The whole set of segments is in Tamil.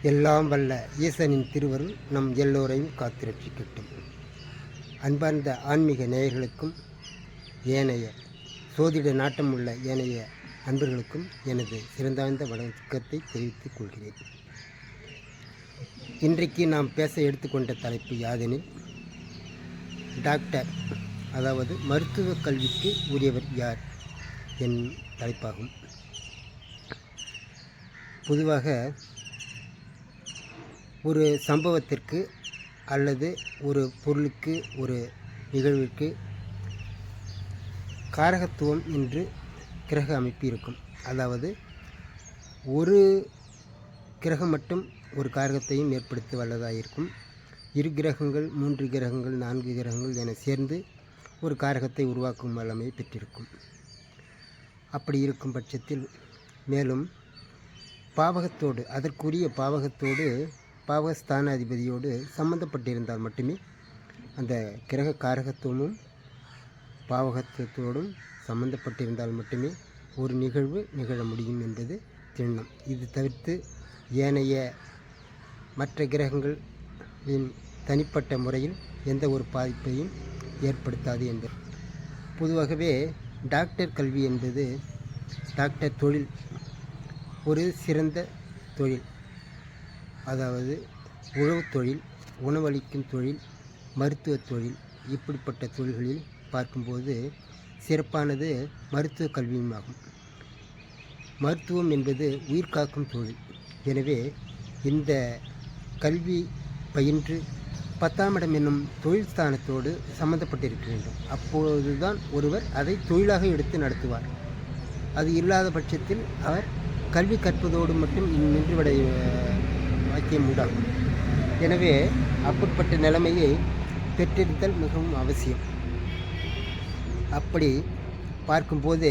எல்லாம் வல்ல ஈசனின் திருவருள் நம் எல்லோரையும் காத்திரட்சிக்கட்டும். அன்பார்ந்த ஆன்மீக நேயர்களுக்கும் ஏனைய சோதிட நாட்டம் உள்ள ஏனைய அன்பர்களுக்கும் எனது சிறந்தாழ்ந்த வணக்கத்தை தெரிவித்துக் கொள்கிறேன். இன்றைக்கு நாம் பேச எடுத்துக்கொண்ட தலைப்பு யாதெனில், டாக்டர் அதாவது மருத்துவ கல்விக்கு உரியவர் யார் என் தலைப்பாகும். பொதுவாக ஒரு சம்பவத்திற்கு அல்லது ஒரு பொருளுக்கு, ஒரு நிகழ்விற்கு காரகத்துவம் என்று கிரக அமைப்பு இருக்கும். அதாவது ஒரு கிரகம் மட்டும் ஒரு காரகத்தையும் ஏற்படுத்த வல்லதாக இருக்கும். 2 கிரகங்கள், 3 கிரகங்கள், 4 கிரகங்கள் என சேர்ந்து ஒரு காரகத்தை உருவாக்கும் வல்லமையை பெற்றிருக்கும். அப்படி இருக்கும் பட்சத்தில் மேலும் பாவகத்தோடு, அதற்குரிய பாவகத்தோடு, பாவகஸ்தானாதிபதியோடு சம்பந்தப்பட்டிருந்தால் மட்டுமே அந்த கிரக காரகத்துவமும் பாவகத்துவத்தோடும் சம்பந்தப்பட்டிருந்தால் மட்டுமே ஒரு நிகழ்வு நிகழ முடியும் என்பது திண்ணம். இது தவிர்த்து ஏனைய மற்ற கிரகங்களின் தனிப்பட்ட முறையில் எந்த ஒரு பாதிப்பையும் ஏற்படுத்தாது என்பது. பொதுவாகவே டாக்டர் கல்வி என்பது, டாக்டர் தொழில் ஒரு சிறந்த தொழில். அதாவது உழவு தொழில், உணவளிக்கும் தொழில், மருத்துவ தொழில், இப்படிப்பட்ட தொழில்களில் பார்க்கும்போது சிறப்பானது மருத்துவ கல்வியும் ஆகும். மருத்துவம் என்பது உயிர் காக்கும் தொழில். எனவே இந்த கல்வி பயின்று 10ஆம் இடம் என்னும் தொழில் ஸ்தானத்தோடு சம்பந்தப்பட்டிருக்க வேண்டும். அப்பொழுதுதான் ஒருவர் அதை தொழிலாக எடுத்து நடத்துவார். அது இல்லாத பட்சத்தில் அவர் கல்வி கற்பதோடு மட்டும் நின்றுவிட வாக்கியம் உண்டாகும். எனவே அப்படிப்பட்ட நிலைமையை பெற்றிருத்தல் மிகவும் அவசியம். அப்படி பார்க்கும்போது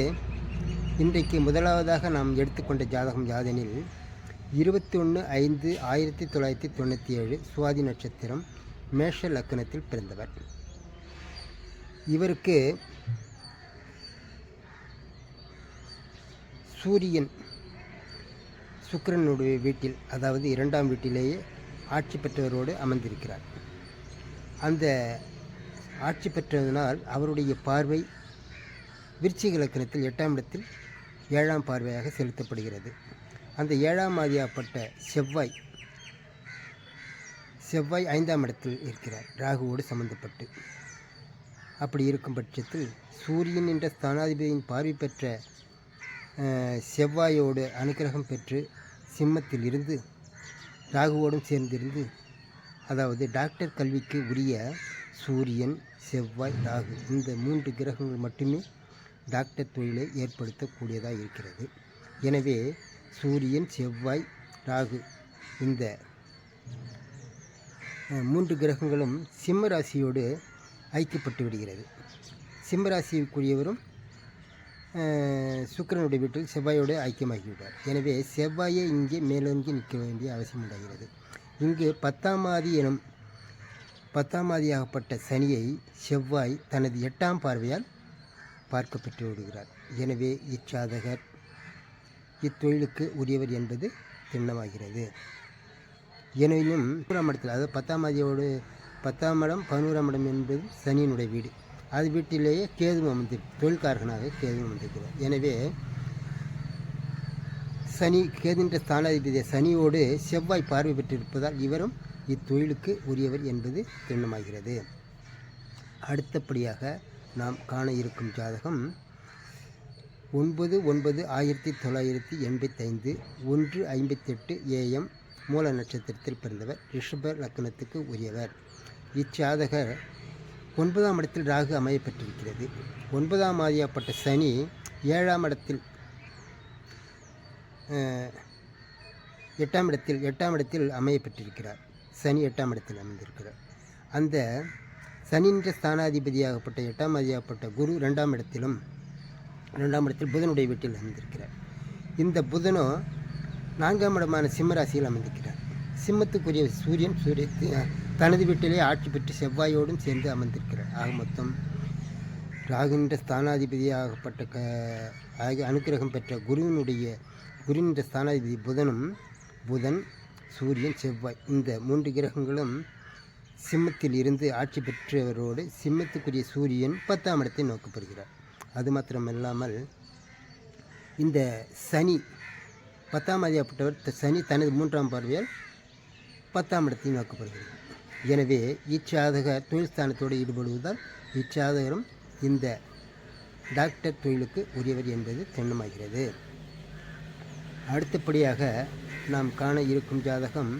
இன்றைக்கு முதலாவதாக நாம் எடுத்துக்கொண்ட ஜாதகம் யாதெனில், 21/5/1997 சுவாதி நட்சத்திரம், மேஷ லக்னத்தில் பிறந்தவர். இவருக்கு சூரியன் சுக்கிரனுடைய வீட்டில், அதாவது 2ஆம் வீட்டிலேயே ஆட்சி பெற்றவரோடு அமர்ந்திருக்கிறார். அந்த ஆட்சி பெற்றதனால் அவருடைய பார்வை விருச்சிக லக்னத்தில் 8ஆம் இடத்தில் 7ஆம் பார்வையாக செலுத்தப்படுகிறது. அந்த 7ஆம் ஆதியாப்பட்ட செவ்வாய் 5ஆம் இடத்தில் இருக்கிறார், ராகுவோடு சம்பந்தப்பட்டு. அப்படி இருக்கும் பட்சத்தில் சூரியன் என்ற ஸ்தானாதிபதியின் பார்வை பெற்ற செவ்வாயோடு அனுக்கிரகம் பெற்று சிம்மத்தில் இருந்து ராகுவோடும் சேர்ந்திருந்து, அதாவது டாக்டர் கல்விக்கு உரிய சூரியன், செவ்வாய், ராகு இந்த 3 கிரகங்கள் மட்டுமே டாக்டர் தொழிலை ஏற்படுத்தக்கூடியதாக இருக்கிறது. எனவே சூரியன், செவ்வாய், ராகு இந்த 3 கிரகங்களும் சிம்ம ராசியோடு ஐக்கியப்பட்டு விடுகிறது. சிம்ம ராசிக்குரியவரும் சுக்கிரனுடைய வீட்டில் செவ்வாயோடு ஐக்கியமாகிவிட்டார். எனவே செவ்வாயை இங்கே மேலோங்கி நிற்க வேண்டிய அவசியம் உண்டாகிறது. இங்கு 10ஆம் ஆதியாகப்பட்ட சனியை செவ்வாய் தனது 8ஆம் பார்வையால் பார்க்க பெற்று விடுகிறார். எனவே இச்சாதகர் இத்தொழிலுக்கு உரியவர் என்பது திண்ணமாகிறது. எனினும் 11ஆம் இடத்தில், அதாவது 10ஆம் ஆதியோடு 10ஆம் இடம் 11ஆம் இடம் என்பது சனியினுடைய வீடு. அது வீட்டிலேயே கேது தொழில்காரகனாக கேது அமர்ந்திருக்கிறார். எனவே கேதுன்ற ஸ்தானாதிபதிய சனியோடு செவ்வாய் பார்வை பெற்றிருப்பதால் இவரும் இத்தொழிலுக்கு உரியவர் என்பது திண்ணமாகிறது. அடுத்தபடியாக நாம் காண இருக்கும் ஜாதகம் 9/9/1985 1:58 AM மூல நட்சத்திரத்தில் பிறந்தவர், ரிஷப லக்னத்துக்கு உரியவர். இச்சாதகர் 9ஆம் இடத்தில் ராகு அமைய பெற்றிருக்கிறது. 9ஆம் ஆதியாப்பட்ட சனி 7ஆம் இடத்தில் 8ஆம் இடத்தில் அமைய பெற்றிருக்கிறார். சனி 8ஆம் இடத்தில் அமைந்திருக்கிறார். அந்த சனின்ற ஸ்தானாதிபதியாகப்பட்ட 8ஆம் ஆதியாகப்பட்ட குரு 2ஆம் இடத்தில் புதனுடைய வீட்டில் அமைந்திருக்கிறார். இந்த புதனோ 4ஆம் இடமான சிம்ம ராசியில் அமைந்திருக்கிறார். சிம்மத்துக்குரிய சூரியன் தனது வீட்டிலே ஆட்சி பெற்று செவ்வாயோடும் சேர்ந்து அமர்ந்திருக்கிறார். ஆக மொத்தம் ராகுன்ற ஸ்தானாதிபதியாகப்பட்ட அனுக்கிரகம் பெற்ற குருவினுடைய ஸ்தானாதிபதி புதன் சூரியன், செவ்வாய் இந்த 3 கிரகங்களும் சிம்மத்தில் இருந்து ஆட்சி பெற்றவரோடு சிம்மத்துக்குரிய சூரியன் 10ஆம் இடத்தை நோக்கப்படுகிறார். அது மாத்திரமல்லாமல் இந்த சனி 10ஆம் அதிபதியாகப்பட்டவர் சனி தனது 3ஆம் பார்வையால் 10ஆம் இடத்தை நோக்கப்படுகிறது. எனவே இச்சாதகர் தொழில் ஸ்தானத்தோடு ஈடுபடுவதால் இச்சாதகரும் இந்த டாக்டர் தொழிலுக்கு உரியவர் என்பது தென்னமாகிறது. அடுத்தபடியாக நாம் காண இருக்கும் ஜாதகம்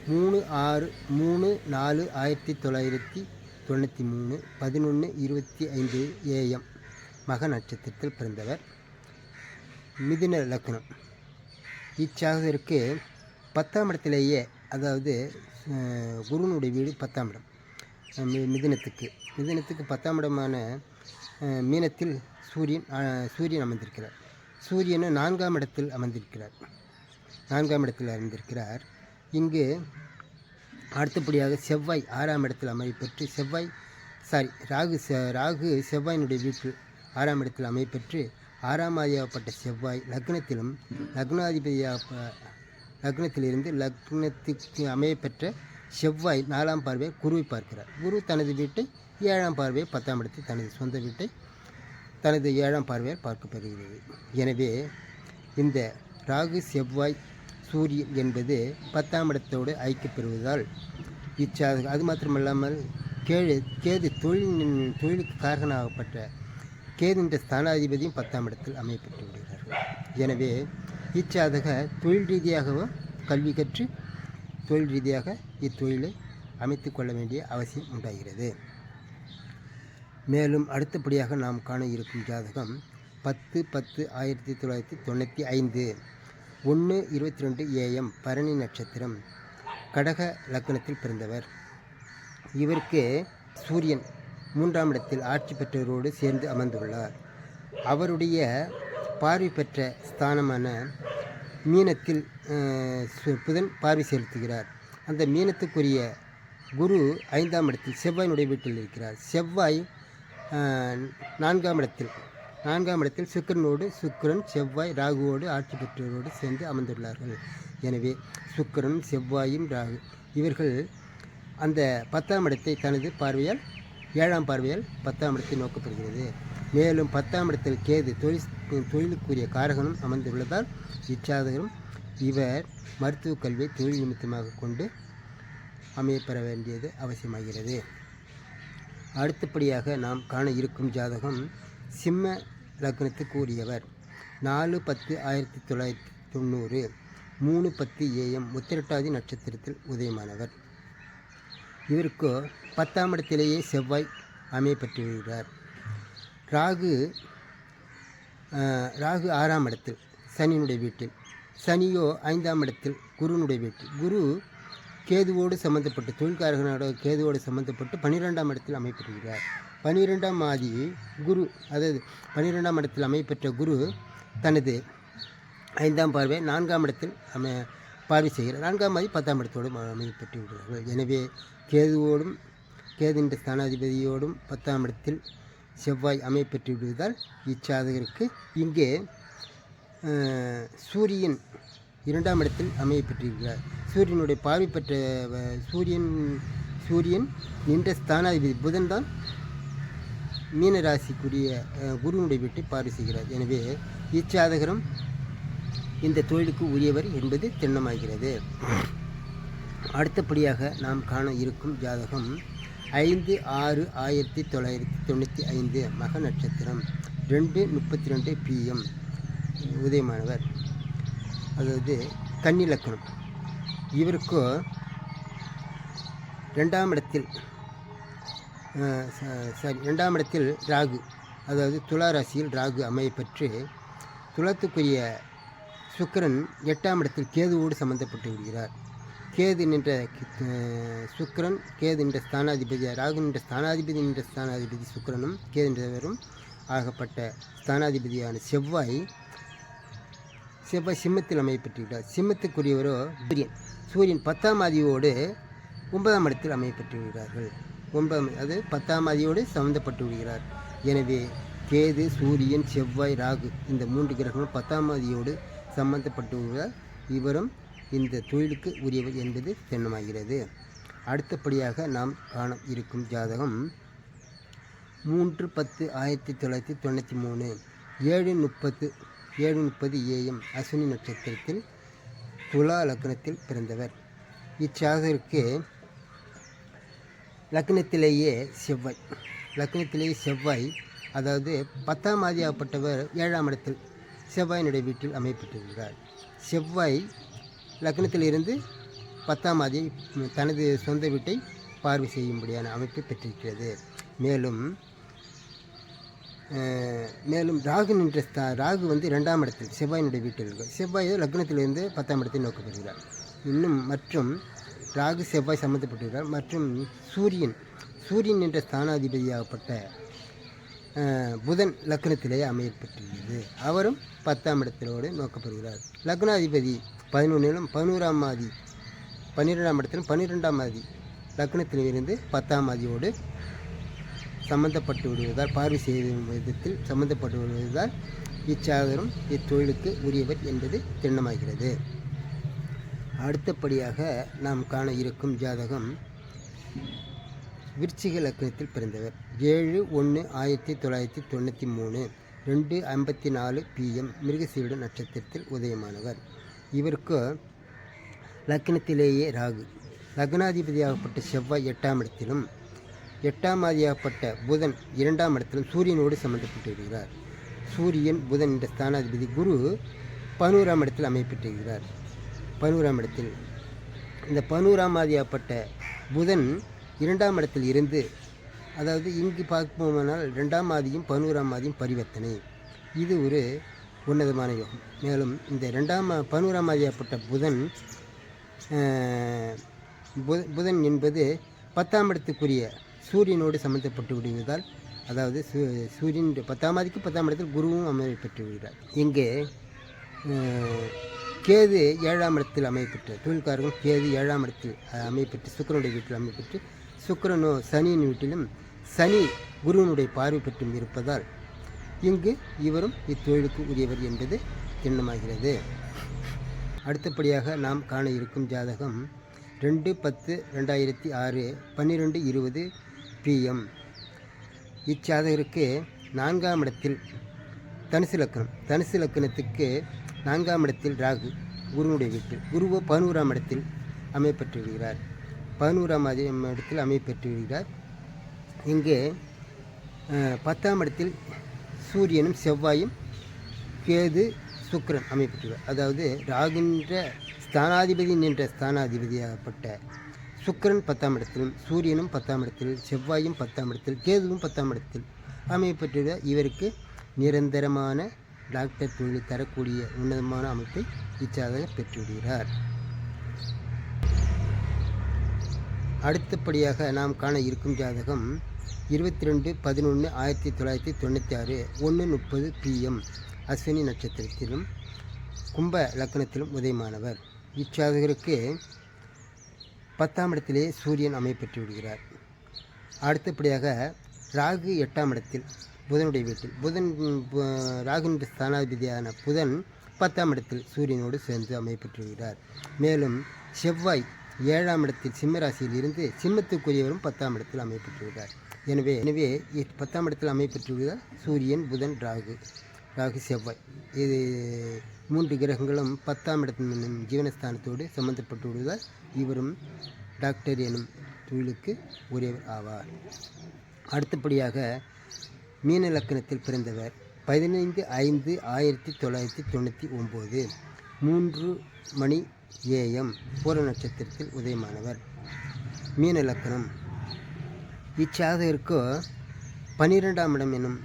3/6/3/1993 11:25 AM மக நட்சத்திரத்தில் பிறந்தவர். மிதுன லக்னம். இச்சாதகருக்கு 10ஆம் இடத்திலேயே, அதாவது குருனுடைய வீடு 10ஆம் இடம். மிதுனத்துக்கு 10ஆம் இடமான மீனத்தில் சூரியன் அமர்ந்திருக்கிறார். சூரியன் 4ஆம் இடத்தில் அமர்ந்திருக்கிறார். இங்கு அடுத்தபடியாக செவ்வாய் 6ஆம் இடத்தில் அமைப்பெற்று ராகு செவ்வாயினுடைய வீட்டில் 6ஆம் இடத்தில் அமைப்பெற்று 6ஆம் அதிபதியாகப்பட்ட செவ்வாய் லக்னத்திலிருந்து லக்னத்துக்கு அமையப்பெற்ற செவ்வாய் 4ஆம் பார்வையை குருவை பார்க்கிறார். குரு தனது வீட்டை 7ஆம் பார்வையை 10ஆம் இடத்தை தனது சொந்த வீட்டை தனது 7ஆம் பார்வையால் பார்க்கப்படுகிறது. எனவே இந்த ராகு செவ்வாய் சூரியன் என்பது 10ஆம் இடத்தோடு ஐக்கியப்பெறுவதால் இச்சாதகம். அது மாத்திரமல்லாமல் கேது தொழிலுக்கு காரகனாகப்பட்ட கேது என்ற ஸ்தானாதிபதியும் 10ஆம் இடத்தில் அமையப்பட்டு விடுகிறார்கள். எனவே இச்சாதக தொழில் ரீதியாகவும் கல்வி கற்று தொழில் ரீதியாக இத்தொழிலை அமைத்து கொள்ள வேண்டிய அவசியம் உண்டாகிறது. மேலும் அடுத்தபடியாக நாம் காண இருக்கும் ஜாதகம் 10/10/1995 1:22 AM பரணி நட்சத்திரம் கடக லக்னத்தில் பிறந்தவர். இவருக்கு சூரியன் 3ஆம் இடத்தில் ஆட்சி பெற்றவரோடு சேர்ந்து அமர்ந்துள்ளார். அவருடைய பார்வை பெற்ற ஸ்தானமான மீனத்தில் புதன் பார்வை செலுத்துகிறார். அந்த மீனத்துக்குரிய குரு 5ஆம் இடத்தில் செவ்வாயினுடைய வீட்டில் இருக்கிறார். செவ்வாய் 4ஆம் இடத்தில் சுக்கிரன் செவ்வாய் ராகுவோடு ஆட்சி பெற்றவரோடு சேர்ந்து அமர்ந்துள்ளார்கள். எனவே சுக்கிரன் செவ்வாயும் ராகு இவர்கள் அந்த 10ஆம் இடத்தை தனது பார்வையால் 7ஆம் பார்வையால் 10ஆம் இடத்தை நோக்கப்படுகிறது. மேலும் 10ஆம் இடத்தில் கேது தொழிலுக்குரிய காரகனும் அமர்ந்துள்ளதால் இச்சாதகரும் இவர் மருத்துவ கல்வியை தொழில் நிமித்தமாக கொண்டு அமையப்பெற வேண்டியது அவசியமாகிறது. அடுத்தபடியாக நாம் காண இருக்கும் ஜாதகம் சிம்ம லக்னத்துக்கு உரியவர். 4/10/1990 3:10 AM உத்திரட்டாதி நட்சத்திரத்தில் உதயமானவர். இவருக்கு 10ஆம் இடத்திலேயே செவ்வாய் அமையப்பட்டு வருகிறார். ராகு 6ஆம் இடத்தில் சனியினுடைய வீட்டில், சனியோ 5ஆம் இடத்தில் குருனுடைய வீட்டில். குரு கேதுவோடு சம்மந்தப்பட்டு தொழில்காரகனோட கேதுவோடு சம்மந்தப்பட்டு 12ஆம் இடத்தில் அமைப்பெறுகிறார். 12ஆம் ஆதி குரு, அதாவது 12ஆம் இடத்தில் அமைப்பெற்ற குரு தனது 5ஆம் பார்வை 4ஆம் இடத்தில் பார்வை செய்கிறார். 4ஆம் ஆதி 10ஆம் இடத்தோடு அமைப்பெற்று விடுகிறார்கள். எனவே கேது என்ற ஸ்தானாதிபதியோடும் 10ஆம் இடத்தில் செவ்வாய் அமைப்பெற்று விடுவதால் இச்சாதகருக்கு இங்கே சூரியன் 2ஆம் இடத்தில் அமையப்பெற்றிருக்கிறார். சூரியனுடைய பார்வை பெற்ற சூரியன் நின்ற ஸ்தானாதிபதி புதன் தான் மீன ராசிக்குரிய குருனுடைய வீட்டை பார்வை செய்கிறார். எனவே இச்சாதகரும் இந்த தொழிலுக்கு உரியவர் என்பது திண்ணமாகிறது. அடுத்தபடியாக நாம் காண இருக்கும் ஜாதகம் 5/6/1995 மக நட்சத்திரம் 2:32 PM உதயமானவர். அதாவது கன்னி லக்னம். இவருக்கு 2ஆம் இடத்தில் ராகு, அதாவது துலா ராசியில் ராகு அமையப்பெற்று துலத்துக்குரிய சுக்கிரன் 8ஆம் இடத்தில் கேதுவோடு சம்பந்தப்பட்டு விடுகிறார். கேது நின்ற ஸ்தானாதிபதி ராகு நின்ற ஸ்தானாதிபதி சுக்கிரனும் கேது என்றவரும் ஆகப்பட்ட ஸ்தானாதிபதியான செவ்வாய் சிம்மத்தில் அமையப்பட்டிருக்கிறார். சிம்மத்துக்குரியவரோ சூரியன் 10ஆம் ஆதியோடு 9ஆம் இடத்தில் அமையப்பட்டு விடுகிறார்கள். 10ஆம் ஆதியோடு சம்மந்தப்பட்டு விடுகிறார். எனவே கேது, சூரியன், செவ்வாய், ராகு இந்த 3 கிரகங்களும் 10ஆம் ஆதியோடு சம்பந்தப்பட்டு விடுகிறார். இவரும் இந்த தொழிலுக்கு உரியவர் என்பது திண்ணமாகிறது. அடுத்தபடியாக நாம் காண இருக்கும் ஜாதகம் 3/10/1993 7:30 AM அஸ்வினி நட்சத்திரத்தில் துலா லக்னத்தில் பிறந்தவர். இச்சாதகருக்கு லக்னத்திலேயே செவ்வாய் அதாவது 10ஆம் ஆதியாகப்பட்டவர் 7ஆம் இடத்தில் செவ்வாயினுடைய வீட்டில் அமைப்பட்டிருக்கிறார். செவ்வாய் லக்னத்திலிருந்து 10ஆம் ஆதி தனது சொந்த வீட்டை பார்வை செய்யும்படியான அமைப்பை பெற்றிருக்கிறது. மேலும் ராகு நின்ற ராகு 2ஆம் இடத்தில் செவ்வாயினுடைய வீட்டில் இருக்கும். செவ்வாய் லக்னத்திலிருந்து 10ஆம் இடத்தை நோக்கப்படுகிறார். மற்றும் ராகு செவ்வாய் சம்மந்தப்பட்டிருக்கிறார். மற்றும் சூரியன் என்ற ஸ்தானாதிபதியாகப்பட்ட புதன் லக்னத்திலே அமையப்பட்டுள்ளது. அவரும் 10ஆம் இடத்திலோடு நோக்கப்படுகிறார். லக்னாதிபதி 11ஆம் ஆதி 12ஆம் இடத்திலும் 12ஆம் ஆதி லக்னத்திலிருந்து 10ஆம் ஆதியோடு சம்பந்தப்பட்டு விடுவதால் பார்வை செய்யும் விதத்தில் சம்பந்தப்பட்டு விடுவதால் இச்சாதகரும் இத்தொழிலுக்கு உரியவர் என்பது திண்ணமாகிறது. அடுத்தபடியாக நாம் காண இருக்கும் ஜாதகம் விருச்சிக லக்னத்தில் பிறந்தவர். 7/1/1993 2:54 PM மிருகசீரிட நட்சத்திரத்தில் உதயமானவர். இவருக்கு லக்னத்திலேயே ராகு, லக்னாதிபதியாகப்பட்ட செவ்வாய் 8ஆம் இடத்திலும் 8ஆம் ஆதியாகப்பட்ட புதன் 2ஆம் இடத்திலும் சூரியனோடு சம்பந்தப்பட்டு வருகிறார். சூரியன் புதன் என்ற ஸ்தானாதிபதி குரு 11ஆம் இடத்தில் அமைப்பட்டிருக்கிறார். 11ஆம் இடத்தில் இந்த 11ஆம் ஆதியாகப்பட்ட புதன் 2ஆம் இடத்தில் இருந்து, அதாவது இங்கு பார்ப்போமானால் 2ஆம் ஆதியும் 11ஆம் ஆதியும் பரிவர்த்தனை, இது ஒரு உன்னதமான யோகம். மேலும் இந்த 11ஆம் ஆதியாகப்பட்ட புதன் என்பது 10ஆம் இடத்துக்குரிய சூரியனோடு சம்பந்தப்பட்டு விடுவதால், அதாவது சூரியன் 10ஆம் ஆதிக்கு 10ஆம் இடத்தில் குருவும் அமைப்பெற்று விடுகிறார். இங்கே கேது 7ஆம் இடத்தில் அமைப்பெற்று, தொழில்காரர்கள் கேது 7ஆம் இடத்தில் அமைப்பெற்று சுக்கிரனுடைய வீட்டில் அமைப்பெற்று, சுக்கிரனோ சனியின் வீட்டிலும் சனி குருவனுடைய பார்வை பெற்றும் இருப்பதால் இங்கு இவரும் இத்தொழிலுக்கு உரியவர் என்பது திண்ணமாகிறது. அடுத்தபடியாக நாம் காண இருக்கும் ஜாதகம் 2/10/2006 12:20 PM. இச்சாதகருக்கு 4ஆம் இடத்தில் தனுசு லக்னத்துக்கு 4ஆம் இடத்தில் ராகு குருவுடைய வீட்டில், குருவோ 11ஆம் இடத்தில் அமைப்பெற்று வருகிறார். 11ஆம் இடத்தில் அமைப்பெற்று வருகிறார். இங்கே 10ஆம் இடத்தில் சூரியனும் செவ்வாயும் கேது சுக்கிரன் அமைப்பெற்றுள்ளார். அதாவது ராகின்ற ஸ்தானாதிபதி என்ற ஸ்தானாதிபதியாகப்பட்ட சுக்கிரன் 10ஆம் இடத்திலும் சூரியனும் 10ஆம் இடத்தில் செவ்வாயும் 10ஆம் இடத்தில் கேதுவும் 10ஆம் இடத்தில் அமைப்பெற்றுள்ள இவருக்கு நிரந்தரமான டாக்டர் தொழில் தரக்கூடிய உன்னதமான அமைப்பை இச்சாதகர் பெற்றுவிடுகிறார். அடுத்தபடியாக நாம் காண இருக்கும் ஜாதகம் 22/11/1996 1:30 PM அஸ்வினி நட்சத்திரத்திலும் கும்ப லக்னத்திலும் உதயமானவர். இச்சாதகருக்கு 10ஆம் இடத்திலே சூரியன் அமைப்பெற்று விடுகிறார். அடுத்தபடியாக ராகு 8ஆம் இடத்தில் புதனுடைய வீட்டில், ராகுன்ற ஸ்தானாதிபதியான புதன் 10ஆம் இடத்தில் சூரியனோடு சேர்ந்து அமைப்பெற்று விடுகிறார். மேலும் செவ்வாய் 7ஆம் இடத்தில் சிம்மராசியில் இருந்து சிம்மத்துக்குரியவரும் 10ஆம் இடத்தில் அமைப்பெற்றுள்ளார். எனவே 10ஆம் இடத்தில் அமைப்பெற்றுள்ளார் சூரியன் புதன் ராகு செவ்வாய். இது 3 கிரகங்களும் 10ஆம் இடத்தின் ஜீவனஸ்தானத்தோடு சம்பந்தப்பட்டு விடுவதால் இவரும் டாக்டர் எனும் தொழிலுக்கு உரியவர் ஆவார். அடுத்தபடியாக மீன லக்னத்தில் பிறந்தவர். 15/5/1999 3 AM பூர நட்சத்திரத்தில் உதயமானவர். மீன லக்னம். இச்சாதகருக்கு 12ஆம் இடம் எனும்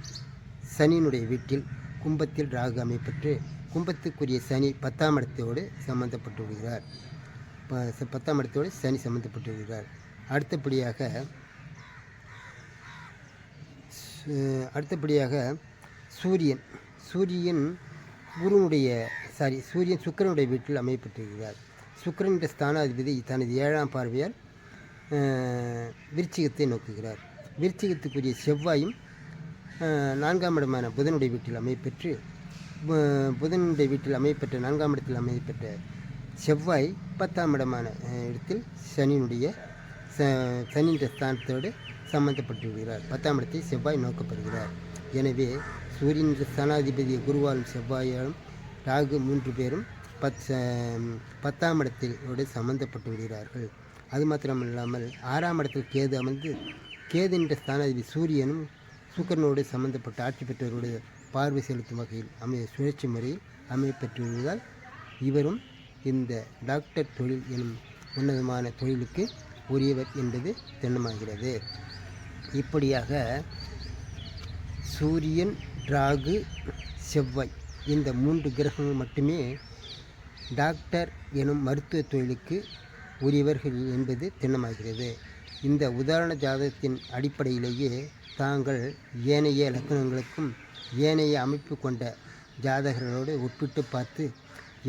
சனியினுடைய வீட்டில் கும்பத்தில் ராகு அமைப்பெற்று கும்பத்துக்குரிய சனி 10ஆம் இடத்தோடு சம்பந்தப்பட்டு விடுகிறார். 10ஆம் இடத்தோடு சனி சம்பந்தப்பட்டு விடுகிறார். அடுத்தபடியாக சூரியன் சுக்கிரனுடைய வீட்டில் அமைப்பட்டிருக்கிறார். சுக்கிரன் என்ற ஸ்தானாதிபதி தனது 7ஆம் பார்வையால் விருச்சிகத்தை நோக்குகிறார். விருச்சிகத்துக்குரிய செவ்வாயும் 4ஆம் இடமான புதனுடைய வீட்டில் அமைப்பெற்று 4ஆம் இடத்தில் அமைப்பெற்ற செவ்வாய் 10ஆம் இடமான இடத்தில் சனியினுடைய சனின்ற ஸ்தானத்தோடு சம்பந்தப்பட்டு விடுகிறார். 10ஆம் இடத்தை செவ்வாய் நோக்கப்படுகிறார். எனவே சூரியன் ஸ்தானாதிபதி குருவாலும் செவ்வாயாலும் ராகு 3 பேரும் 10ஆம் இடத்தோடு சம்பந்தப்பட்டு விடுகிறார்கள். அது மாத்திரமில்லாமல் 6ஆம் இடத்தில் கேது அமர்ந்து கேது என்ற ஸ்தானாதிபதி சூரியனும் சுக்கரனோடு சம்பந்தப்பட்ட ஆட்சி பெற்றவருடைய பார்வை செலுத்தும் வகையில் சுழற்சி முறையில் அமையப்பெற்றுள்ளதால் இவரும் இந்த டாக்டர் தொழில் எனும் உன்னதமான தொழிலுக்கு உரியவர் என்பது திண்ணமாகிறது. இப்படியாக சூரியன், ராகு, செவ்வாய் இந்த 3 கிரகங்கள் மட்டுமே டாக்டர் எனும் மருத்துவ தொழிலுக்கு உரியவர்கள் என்பது திண்ணமாகிறது. இந்த உதாரண ஜாதகத்தின் அடிப்படையிலேயே தாங்கள் ஏனைய லக்னங்களுக்கும் ஏனைய அமைப்பு கொண்ட ஜாதகர்களோடு ஒப்பிட்டு பார்த்து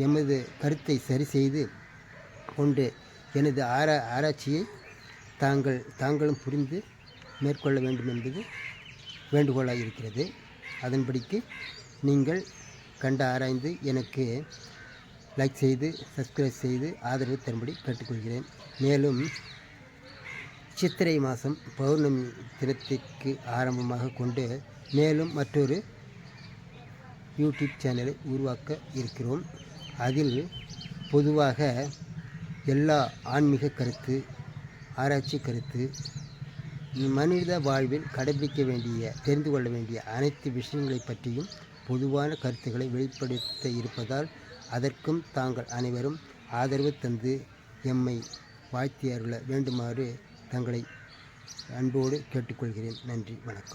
எமது கருத்தை சரி செய்து கொண்டு எனது ஆராய்ச்சியை தாங்களும் புரிந்து மேற்கொள்ள வேண்டும் என்பது வேண்டுகோளாக இருக்கிறது. அதன்படிக்கு நீங்கள் கண்டு ஆராய்ந்து எனக்கு லைக் செய்து சப்ஸ்கிரைப் செய்து ஆதரவு தரும்படி கேட்டுக்கொள்கிறேன். மேலும் சித்திரை மாதம் பௌர்ணமி தினத்திற்கு ஆரம்பமாக கொண்டு மேலும் மற்றொரு யூடியூப் சேனலை உருவாக்க இருக்கிறோம். அதில் பொதுவாக எல்லா ஆன்மீக கருத்து, ஆராய்ச்சி கருத்து, மனித வாழ்வில் கடைபிடிக்க வேண்டிய தெரிந்து கொள்ள வேண்டிய அனைத்து விஷயங்களை பற்றியும் பொதுவான கருத்துக்களை வெளிப்படுத்த இருப்பதால் அதற்கும் தாங்கள் அனைவரும் ஆதரவு தந்து எம்மை வாழ்த்தி அருள வேண்டுமாறு தங்களை அன்போடு கேட்டுக்கொள்கிறேன். நன்றி, வணக்கம்.